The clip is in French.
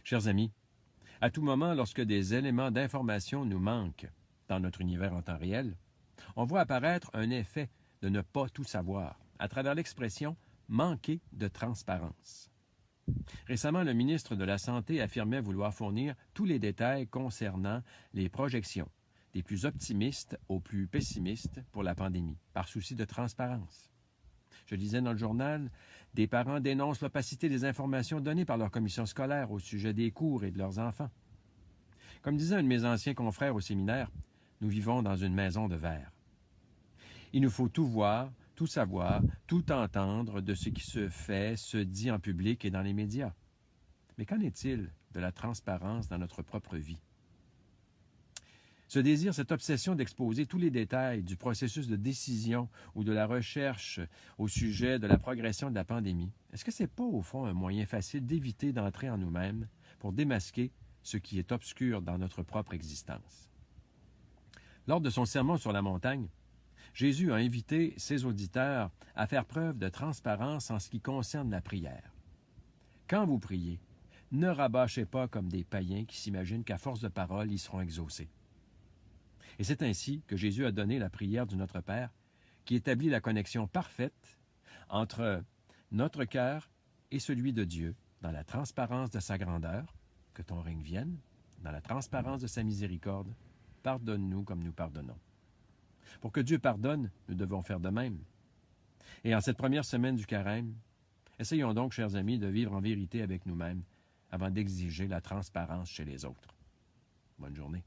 Chers amis, à tout moment, lorsque des éléments d'information nous manquent dans notre univers en temps réel, on voit apparaître un effet de ne pas tout savoir à travers l'expression « manquer de transparence ». Récemment, le ministre de la Santé affirmait vouloir fournir tous les détails concernant les projections, des plus optimistes aux plus pessimistes pour la pandémie, par souci de transparence. Je lisais dans le journal, des parents dénoncent l'opacité des informations données par leur commission scolaire au sujet des cours et de leurs enfants. Comme disait un de mes anciens confrères au séminaire, nous vivons dans une maison de verre. Il nous faut tout voir, tout savoir, tout entendre de ce qui se fait, se dit en public et dans les médias. Mais qu'en est-il de la transparence dans notre propre vie? Ce désir, cette obsession d'exposer tous les détails du processus de décision ou de la recherche au sujet de la progression de la pandémie, est-ce que ce n'est pas, au fond, un moyen facile d'éviter d'entrer en nous-mêmes pour démasquer ce qui est obscur dans notre propre existence? Lors de son sermon sur la montagne, Jésus a invité ses auditeurs à faire preuve de transparence en ce qui concerne la prière. Quand vous priez, ne rabâchez pas comme des païens qui s'imaginent qu'à force de paroles, ils seront exaucés. Et c'est ainsi que Jésus a donné la prière du Notre Père, qui établit la connexion parfaite entre notre cœur et celui de Dieu, dans la transparence de sa grandeur, que ton règne vienne, dans la transparence de sa miséricorde, pardonne-nous comme nous pardonnons. Pour que Dieu pardonne, nous devons faire de même. Et en cette première semaine du Carême, essayons donc, chers amis, de vivre en vérité avec nous-mêmes avant d'exiger la transparence chez les autres. Bonne journée.